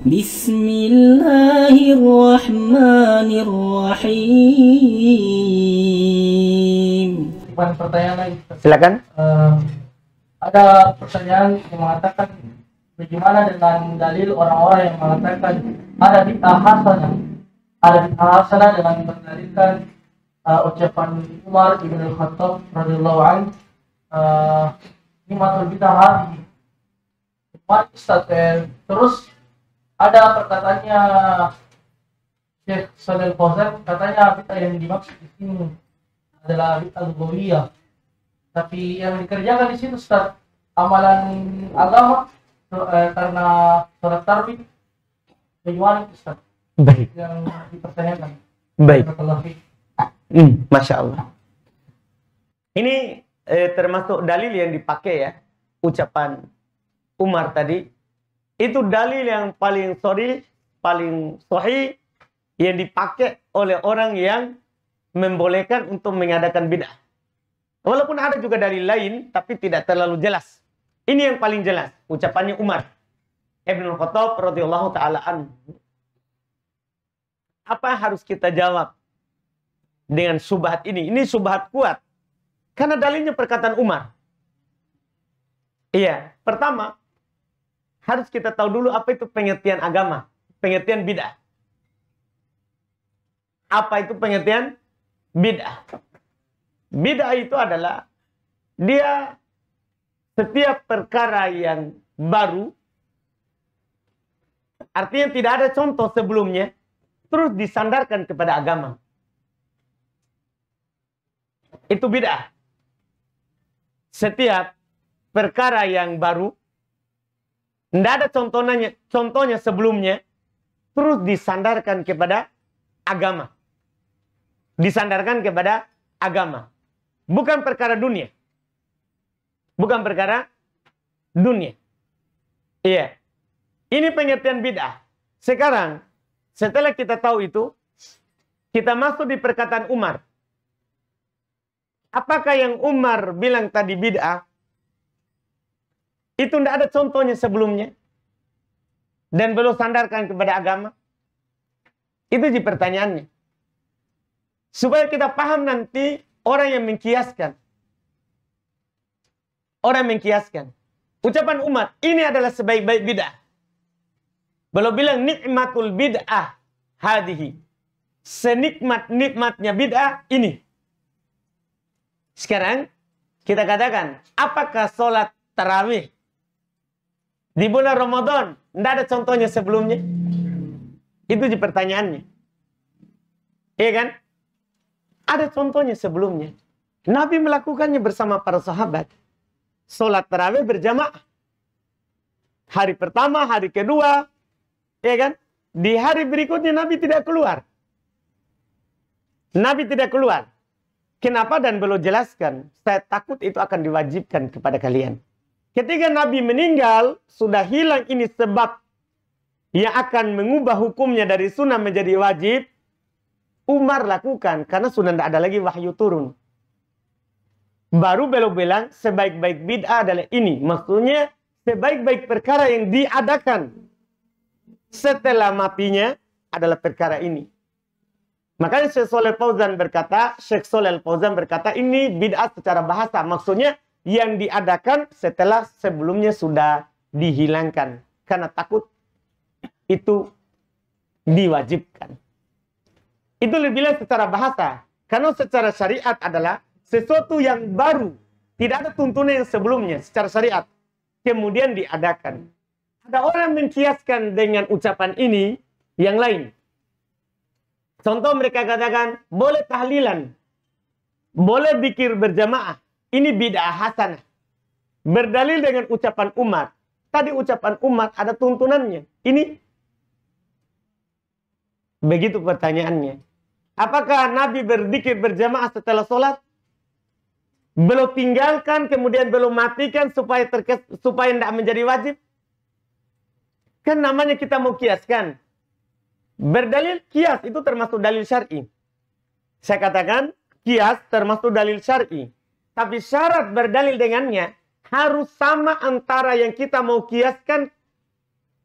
Bismillahirrahmanirrahim. Pertanyaan lagi. Silakan. Ada pertanyaan yang mengatakan bagaimana dengan dalil orang-orang yang mengatakan ada bid'ah hasanah, dengan mendalilkan ucapan Umar bin Al-Khattab radhiyallahu anhu, nikmatul bid'ah hadhihi. Ustaz, terus ada perkataannya Syekh Shalal Fauzan, katanya bid'ah yang dimaksud di sini adalah bid'ah lughawiyah. Tapi yang dikerjakan di situ Ustaz, amalan agama karena sholat tarawih, bagaimana Ustaz? Baik. Yang dipertanyakan. Baik. Masya Allah. Ini termasuk dalil yang dipakai ya, ucapan Umar tadi. Itu dalil yang paling paling sahih yang dipakai oleh orang yang membolehkan untuk mengadakan bid'ah. Walaupun ada juga dalil lain, tapi tidak terlalu jelas. Ini yang paling jelas, ucapannya Umar Ibn Khattab radhiyallahu ta'ala anhu. Apa yang harus kita jawab dengan syubhat ini? Ini syubhat kuat. Karena dalilnya perkataan Umar. Iya, pertama, harus kita tahu dulu apa itu pengertian agama, pengertian bid'ah. Apa itu pengertian bid'ah? Bid'ah itu adalah dia setiap perkara yang baru, artinya tidak ada contoh sebelumnya, terus disandarkan kepada agama. Itu bid'ah. Setiap perkara yang baru, tidak ada contohnya sebelumnya, terus disandarkan kepada agama. Disandarkan kepada agama. Bukan perkara dunia. Bukan perkara dunia. Iya. Ini pengertian bid'ah. Sekarang, setelah kita tahu itu, kita masuk di perkataan Umar. Apakah yang Umar bilang tadi bid'ah? Itu tidak ada contohnya sebelumnya. Dan belum sandarkan kepada agama. Itu di pertanyaannya. Supaya kita paham nanti orang yang mengkiaskan. Orang mengkiaskan. Ucapan Umar, ini adalah sebaik-baik bid'ah. Belum bilang nikmatul bid'ah hadihi. Senikmat-nikmatnya bid'ah ini. Sekarang kita katakan, apakah sholat tarawih di bulan Ramadan tidak ada contohnya sebelumnya? Itu di pertanyaannya. Iya kan? Ada contohnya sebelumnya. Nabi melakukannya bersama para sahabat. Sholat tarawih berjamaah. Hari pertama, hari kedua. Ya kan? Di hari berikutnya Nabi tidak keluar. Nabi tidak keluar. Kenapa? Dan belum jelaskan. Saya takut itu akan diwajibkan kepada kalian. Ketika Nabi meninggal, sudah hilang ini sebab yang akan mengubah hukumnya dari sunnah menjadi wajib. Umar lakukan karena sudah tidak ada lagi wahyu turun. Baru beliau bilang sebaik-baik bid'ah adalah ini. Maksudnya sebaik-baik perkara yang diadakan setelah matinya adalah perkara ini. Makanya Syekh Shalal Fauzan berkata ini bid'ah secara bahasa. Maksudnya yang diadakan setelah sebelumnya sudah dihilangkan. Karena takut itu diwajibkan. Itu lebih bilang secara bahasa. Karena secara syariat adalah sesuatu yang baru. Tidak ada tuntunan yang sebelumnya secara syariat. Kemudian diadakan. Ada orang mengkiaskan dengan ucapan ini yang lain. Contoh mereka katakan, boleh tahlilan. Boleh zikir berjamaah. Ini bid'ah hasanah. Berdalil dengan ucapan Umar. Tadi ucapan Umar ada tuntunannya. Ini. Begitu pertanyaannya. Apakah Nabi berzikir berjamaah setelah sholat? Belum tinggalkan, kemudian belum matikan supaya tidak menjadi wajib? Kan namanya kita mau kiaskan. Berdalil kias itu termasuk dalil syar'i. Saya katakan kias termasuk dalil syar'i. Tapi syarat berdalil dengannya harus sama antara yang kita mau kiaskan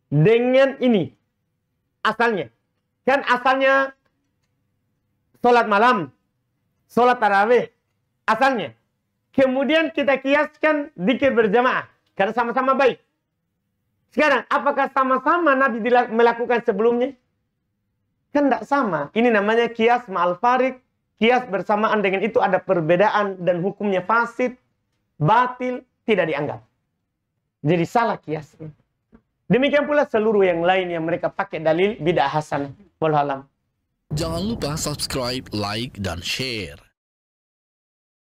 dengan ini. asalnya. Kan asalnya sholat malam, sholat tarawih, asalnya. Kemudian kita kiaskan zikir berjamaah, karena sama-sama baik. Sekarang, apakah sama-sama Nabi melakukan sebelumnya? Kan tidak sama. Ini namanya kias ma'al farik. Kias bersamaan dengan itu ada perbedaan dan hukumnya fasid, batil, tidak dianggap. Jadi salah kiasnya. Demikian pula seluruh yang lain yang mereka pakai dalil bid'ah hasanah. Wallahu a'lam. Jangan lupa subscribe, like, dan share.